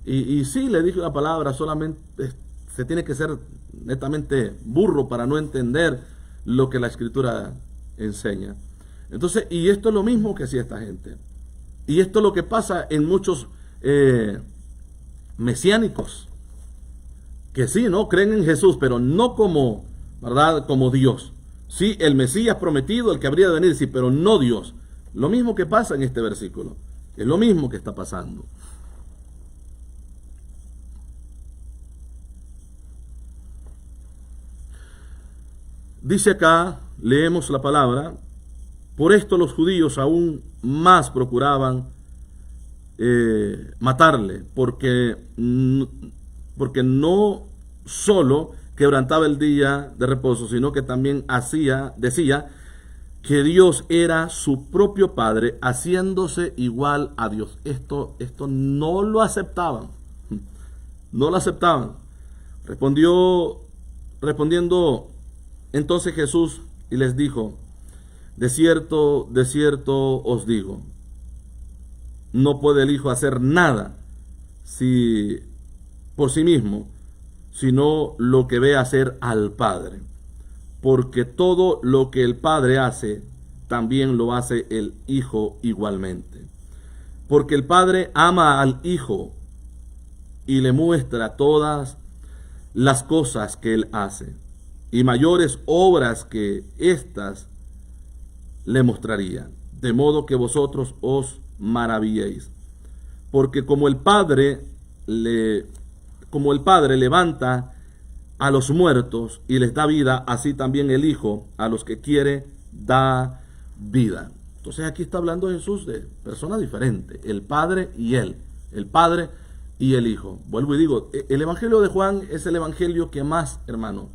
Y sí, le dije una palabra, solamente se tiene que ser netamente burro para no entender lo que la Escritura enseña. Entonces, y esto es lo mismo que hacía esta gente. Y esto es lo que pasa en muchos mesiánicos, que sí, ¿no? Creen en Jesús, pero no como, ¿verdad? Como Dios. Sí, el Mesías prometido, el que habría de venir, sí, pero no Dios. Lo mismo que pasa en este versículo. Es lo mismo que está pasando. Dice acá, leemos la palabra, por esto los judíos aún más procuraban matarle, porque no solo quebrantaba el día de reposo, sino que también decía que Dios era su propio Padre, haciéndose igual a Dios. Esto no lo aceptaban, no lo aceptaban. Respondiendo entonces Jesús y les dijo, de cierto os digo, no puede el Hijo hacer nada por sí mismo, sino lo que ve hacer al Padre. Porque todo lo que el Padre hace, también lo hace el Hijo igualmente. Porque el Padre ama al Hijo y le muestra todas las cosas que Él hace. Y mayores obras que estas le mostraría, de modo que vosotros os maravilléis. Porque como el Padre levanta a los muertos y les da vida, así también el Hijo a los que quiere da vida. Entonces aquí está hablando Jesús de personas diferentes, el Padre y Él, el Padre y el Hijo. Vuelvo y digo, el Evangelio de Juan es el Evangelio que más, hermano,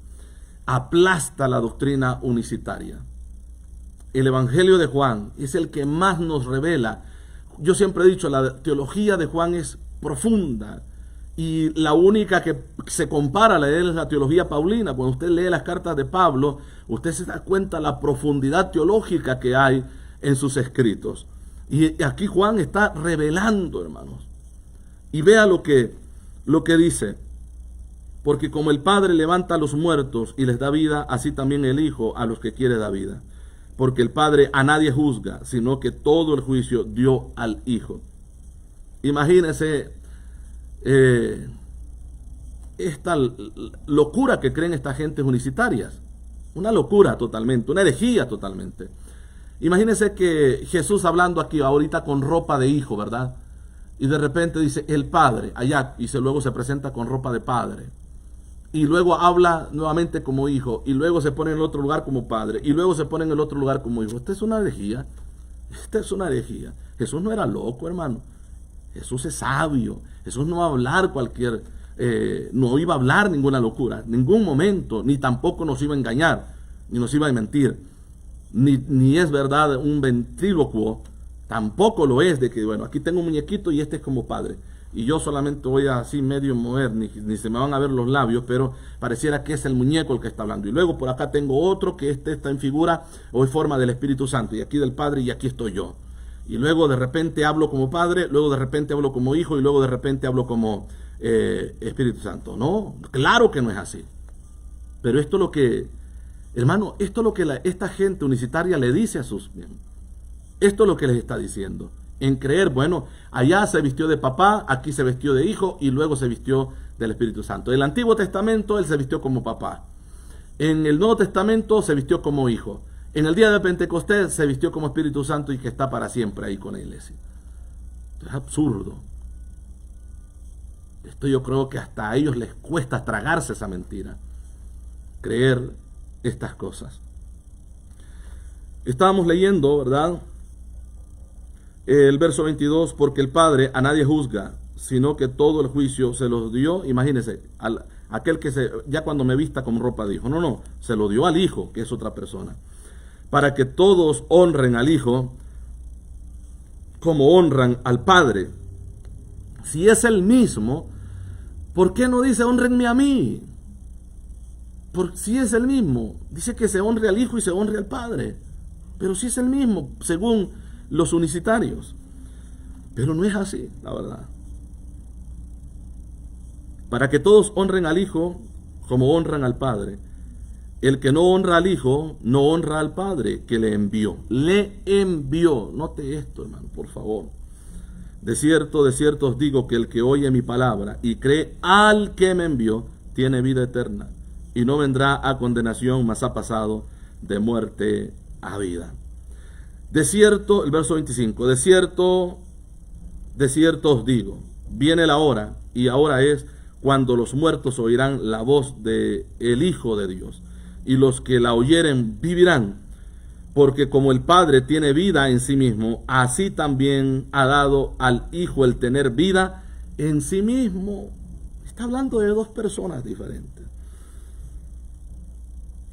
aplasta la doctrina unicitaria. El Evangelio de Juan es el que más nos revela. Yo siempre he dicho, la teología de Juan es profunda y la única que se compara a él es la teología paulina. Cuando usted lee las cartas de Pablo, usted se da cuenta de la profundidad teológica que hay en sus escritos. Y aquí Juan está revelando, hermanos. Y vea lo que dice. Porque como el Padre levanta a los muertos y les da vida, así también el Hijo a los que quiere da vida. Porque el Padre a nadie juzga, sino que todo el juicio dio al Hijo. Imagínense esta locura que creen estas gentes unicitarias. Una locura totalmente, una herejía totalmente. Imagínense que Jesús hablando aquí ahorita con ropa de hijo, ¿verdad? Y de repente dice el Padre, allá, y luego se presenta con ropa de Padre. Y luego habla nuevamente como hijo, y luego se pone en el otro lugar como padre, y luego se pone en el otro lugar como hijo. Esta es una herejía. Esta es una herejía. Jesús no era loco, hermano. Jesús es sabio. Jesús no va a hablar no iba a hablar ninguna locura, ningún momento, ni tampoco nos iba a engañar, ni nos iba a mentir. Ni es verdad un ventrílocuo, tampoco lo es de que, bueno, aquí tengo un muñequito y este es como padre. Y yo solamente voy a así medio mover, ni se me van a ver los labios, pero pareciera que es el muñeco el que está hablando. Y luego por acá tengo otro que está en figura o en forma del Espíritu Santo, y aquí del Padre, y aquí estoy yo. Y luego de repente hablo como Padre, luego de repente hablo como Hijo, y luego de repente hablo como Espíritu Santo. No, claro que no es así. Pero esto es lo que, hermano, esto es lo que esta gente unicitaria le dice a sus miembros. Esto es lo que les está diciendo. En creer, bueno, allá se vistió de papá, aquí se vistió de hijo y luego se vistió del Espíritu Santo. En el Antiguo Testamento él se vistió como papá. En el Nuevo Testamento se vistió como hijo. En el día de Pentecostés se vistió como Espíritu Santo y que está para siempre ahí con la iglesia. Esto es absurdo. Esto yo creo que hasta a ellos les cuesta tragarse esa mentira. Creer estas cosas. Estábamos leyendo, ¿verdad? El verso 22, porque el Padre a nadie juzga, sino que todo el juicio se los dio, imagínense, aquel que ya cuando me vista con ropa de hijo. No, se lo dio al Hijo, que es otra persona. Para que todos honren al Hijo como honran al Padre. Si es el mismo, ¿por qué no dice honrenme a mí? Si es el mismo, dice que se honre al Hijo y se honre al Padre. Pero si es el mismo, según los unicitarios. Pero no es así, la verdad. Para que todos honren al Hijo como honran al Padre. El que no honra al Hijo, no honra al Padre que le envió. Le envió. Note esto, hermano, por favor. De cierto os digo que el que oye mi palabra y cree al que me envió, tiene vida eterna. Y no vendrá a condenación, mas ha pasado de muerte a vida. De cierto, el verso 25, de cierto os digo, viene la hora, y ahora es cuando los muertos oirán la voz del Hijo de Dios, y los que la oyeren vivirán, porque como el Padre tiene vida en sí mismo, así también ha dado al Hijo el tener vida en sí mismo. Está hablando de dos personas diferentes.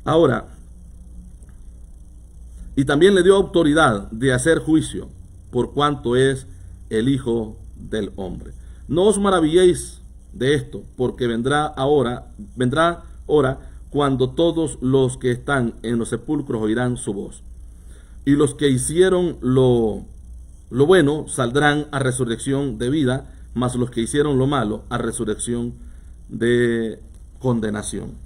Ahora, y también le dio autoridad de hacer juicio, por cuanto es el Hijo del Hombre. No os maravilléis de esto, porque vendrá hora cuando todos los que están en los sepulcros oirán su voz. Y los que hicieron lo bueno saldrán a resurrección de vida, mas los que hicieron lo malo a resurrección de condenación.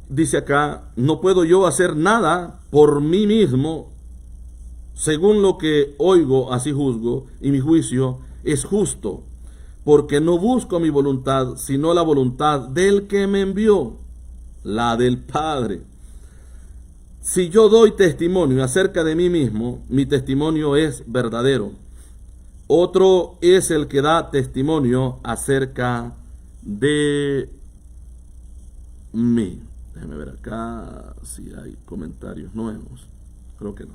Dice acá, no puedo yo hacer nada por mí mismo, según lo que oigo, así juzgo, y mi juicio es justo, porque no busco mi voluntad, sino la voluntad del que me envió, la del Padre. Si yo doy testimonio acerca de mí mismo, mi testimonio es verdadero. Otro es el que da testimonio acerca de mí. Déjeme ver acá si hay comentarios nuevos. Creo que no.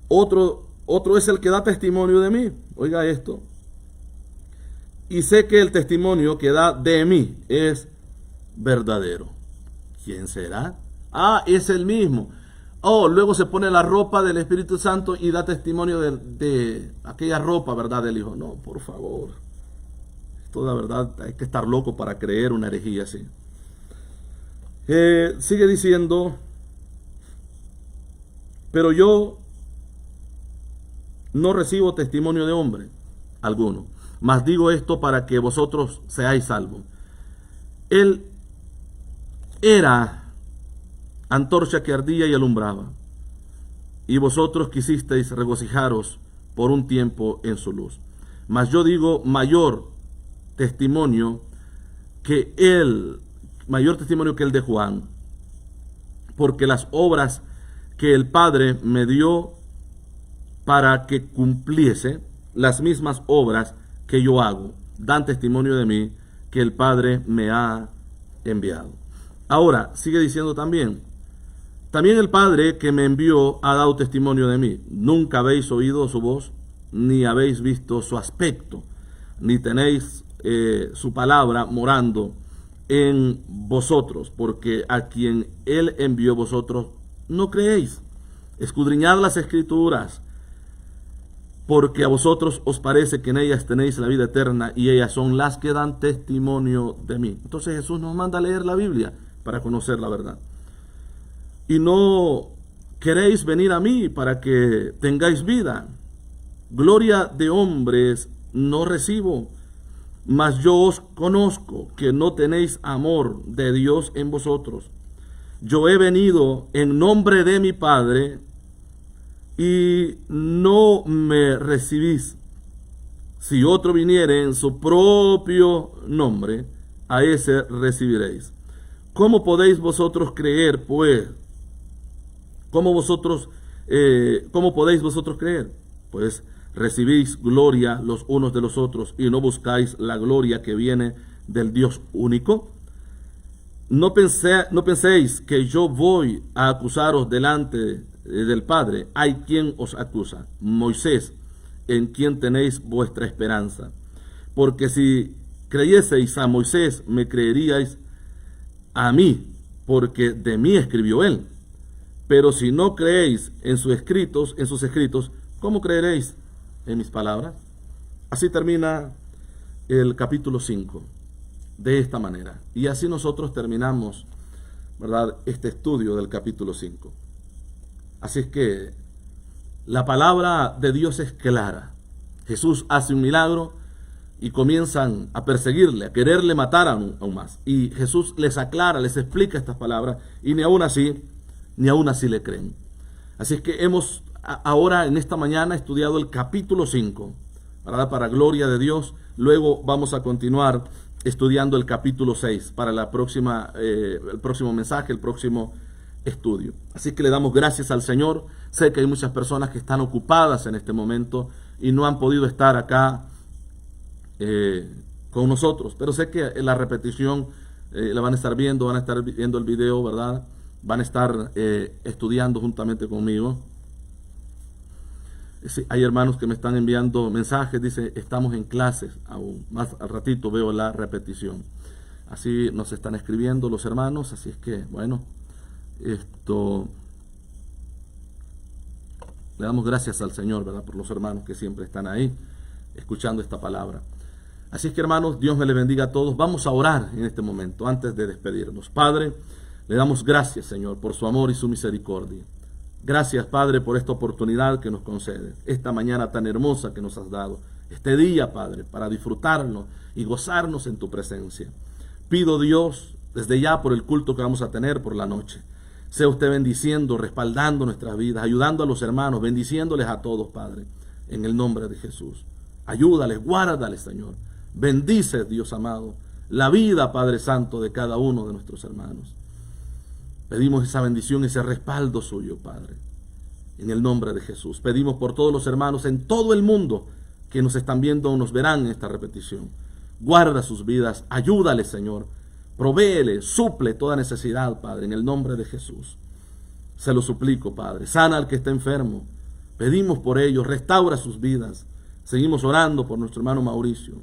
Otro es el que da testimonio de mí. Oiga esto. Y sé que el testimonio que da de mí es verdadero. ¿Quién será? Ah, es el mismo. Oh, luego se pone la ropa del Espíritu Santo y da testimonio de aquella ropa, ¿verdad? Del Hijo. No, por favor. Esto, la verdad, hay que estar loco para creer una herejía así. Sigue diciendo, pero yo no recibo testimonio de hombre alguno, mas digo esto para que vosotros seáis salvos. Él era antorcha que ardía y alumbraba, y vosotros quisisteis regocijaros por un tiempo en su luz. Mas yo digo mayor testimonio que el de Juan, porque las obras que el Padre me dio para que cumpliese, las mismas obras que yo hago, dan testimonio de mí, que el Padre me ha enviado. Ahora, sigue diciendo también el Padre que me envió ha dado testimonio de mí. Nunca habéis oído su voz, ni habéis visto su aspecto, ni tenéis su palabra morando en vosotros, porque a quien Él envió vosotros no creéis. Escudriñad las Escrituras, porque a vosotros os parece que en ellas tenéis la vida eterna, y ellas son las que dan testimonio de mí. Entonces Jesús nos manda a leer la Biblia para conocer la verdad. Y no queréis venir a mí para que tengáis vida. Gloria de hombres no recibo, mas yo os conozco que no tenéis amor de Dios en vosotros. Yo he venido en nombre de mi Padre y no me recibís. Si otro viniere en su propio nombre, a ese recibiréis. ¿Cómo podéis vosotros creer, pues? ¿Cómo podéis vosotros creer? Pues recibís gloria los unos de los otros y no buscáis la gloria que viene del Dios único. No penséis que yo voy a acusaros delante del Padre. Hay quien os acusa, Moisés, en quien tenéis vuestra esperanza. Porque si creyeseis a Moisés, me creeríais a mí, porque de mí escribió él. Pero si no creéis en sus escritos, ¿cómo creeréis en mis palabras? Así termina el capítulo 5, de esta manera. Y así nosotros terminamos, ¿verdad?, este estudio del capítulo 5. Así es que la palabra de Dios es clara. Jesús hace un milagro y comienzan a perseguirle, a quererle matar aún más. Y Jesús les aclara, les explica estas palabras, y ni aún así le creen. Así es que hemos ahora en esta mañana estudiado el capítulo 5, ¿verdad?, para gloria de Dios. Luego vamos a continuar estudiando el capítulo 6 para el próximo mensaje, el próximo estudio. Así que le damos gracias al Señor. Sé que hay muchas personas que están ocupadas en este momento y no han podido estar acá con nosotros, pero sé que en la repetición la van a estar viendo el video, ¿verdad? Van a estar estudiando juntamente conmigo. Sí, hay hermanos que me están enviando mensajes, dice, estamos en clases aún. Más al ratito veo la repetición. Así nos están escribiendo los hermanos, así es que, bueno, le damos gracias al Señor, ¿verdad?, por los hermanos que siempre están ahí escuchando esta palabra. Así es que, hermanos, Dios me les bendiga a todos. Vamos a orar en este momento antes de despedirnos. Padre, le damos gracias, Señor, por su amor y su misericordia. Gracias, Padre, por esta oportunidad que nos concede, esta mañana tan hermosa que nos has dado, este día, Padre, para disfrutarnos y gozarnos en tu presencia. Pido, Dios, desde ya por el culto que vamos a tener por la noche, sea usted bendiciendo, respaldando nuestras vidas, ayudando a los hermanos, bendiciéndoles a todos, Padre, en el nombre de Jesús. Ayúdales, guárdales, Señor. Bendice, Dios amado, la vida, Padre Santo, de cada uno de nuestros hermanos. Pedimos esa bendición, ese respaldo suyo, Padre, en el nombre de Jesús. Pedimos por todos los hermanos en todo el mundo que nos están viendo o nos verán en esta repetición. Guarda sus vidas, ayúdales, Señor. Provéele, suple toda necesidad, Padre, en el nombre de Jesús. Se lo suplico, Padre. Sana al que está enfermo. Pedimos por ellos, restaura sus vidas. Seguimos orando por nuestro hermano Mauricio,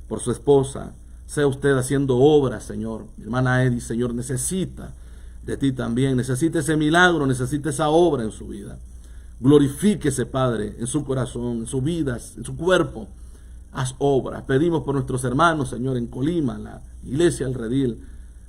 por su esposa. Sea usted haciendo obras, Señor. Mi hermana Edith, Señor, necesita de ti también. Necesita ese milagro, necesita esa obra en su vida. Glorifíquese, Padre, en su corazón, en su vida, en su cuerpo. Haz obras. Pedimos por nuestros hermanos, Señor, en Colima, la iglesia El Redil,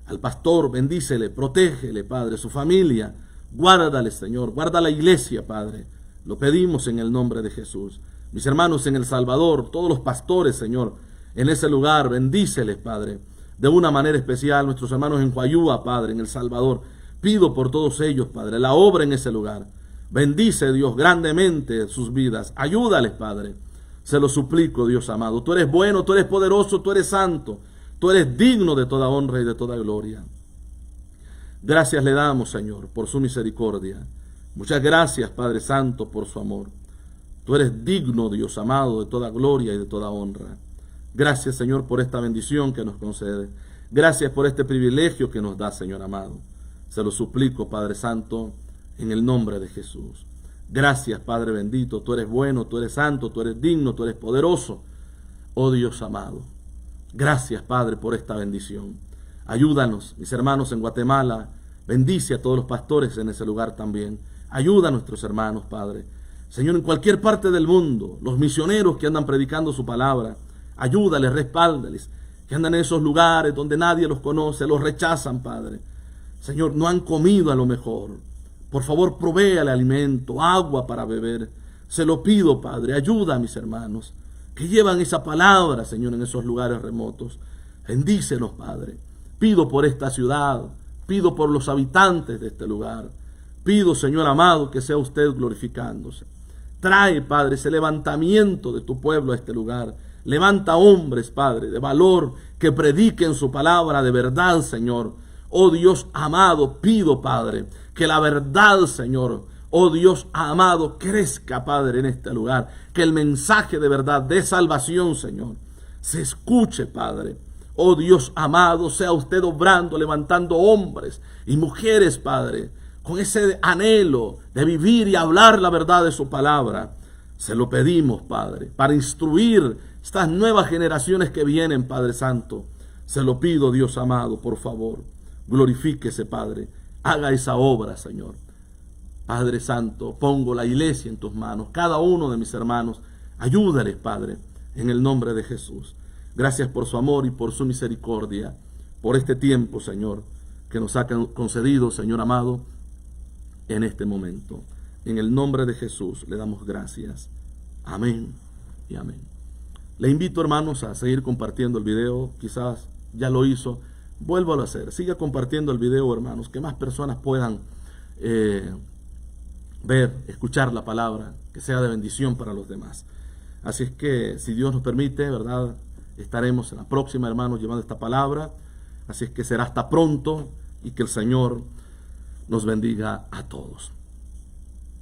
al pastor, bendícele, protégele, Padre, su familia. Guárdale, Señor, guarda la iglesia, Padre. Lo pedimos en el nombre de Jesús. Mis hermanos en El Salvador, todos los pastores, Señor, en ese lugar, bendíceles, Padre, de una manera especial. Nuestros hermanos en Huayúa, Padre, en El Salvador, pido por todos ellos, Padre, la obra en ese lugar. Bendice, Dios, grandemente sus vidas. Ayúdales, Padre. Se lo suplico, Dios amado. Tú eres bueno, tú eres poderoso, tú eres santo. Tú eres digno de toda honra y de toda gloria. Gracias le damos, Señor, por su misericordia. Muchas gracias, Padre Santo, por su amor. Tú eres digno, Dios amado, de toda gloria y de toda honra. Gracias, Señor, por esta bendición que nos concede. Gracias por este privilegio que nos da, Señor amado. Se lo suplico, Padre Santo, en el nombre de Jesús. Gracias, Padre bendito. Tú eres bueno, tú eres santo, tú eres digno, tú eres poderoso. Oh Dios amado. Gracias, Padre, por esta bendición. Ayúdanos, mis hermanos en Guatemala. Bendice a todos los pastores en ese lugar también. Ayuda a nuestros hermanos, Padre. Señor, en cualquier parte del mundo, los misioneros que andan predicando su palabra, ayúdales, respáldales, que andan en esos lugares donde nadie los conoce, los rechazan, Padre. Señor, no han comido a lo mejor. Por favor, provéale alimento, agua para beber. Se lo pido, Padre. Ayuda a mis hermanos que llevan esa palabra, Señor, en esos lugares remotos. Bendícelos, Padre. Pido por esta ciudad. Pido por los habitantes de este lugar. Pido, Señor amado, que sea usted glorificándose. Trae, Padre, ese levantamiento de tu pueblo a este lugar. Levanta hombres, Padre, de valor, que prediquen su palabra de verdad, Señor. Oh Dios amado, pido, Padre, que la verdad, Señor, oh Dios amado, crezca, Padre, en este lugar. Que el mensaje de verdad, de salvación, Señor, se escuche, Padre. Oh Dios amado, sea usted obrando, levantando hombres y mujeres, Padre, con ese anhelo de vivir y hablar la verdad de su palabra. Se lo pedimos, Padre, para instruir estas nuevas generaciones que vienen, Padre Santo. Se lo pido, Dios amado, por favor. Glorifíquese, Padre. Haga esa obra, Señor. Padre Santo, pongo la iglesia en tus manos. Cada uno de mis hermanos, ayúdales, Padre, en el nombre de Jesús. Gracias por su amor y por su misericordia, por este tiempo, Señor, que nos ha concedido, Señor amado, en este momento. En el nombre de Jesús le damos gracias. Amén y amén. Le invito, hermanos, a seguir compartiendo el video. Quizás ya lo hizo. Vuélvalo a hacer. Siga compartiendo el video, hermanos, que más personas puedan ver, escuchar la palabra, que sea de bendición para los demás. Así es que, si Dios nos permite, ¿verdad?, estaremos en la próxima, hermanos, llevando esta palabra. Así es que será hasta pronto y que el Señor nos bendiga a todos.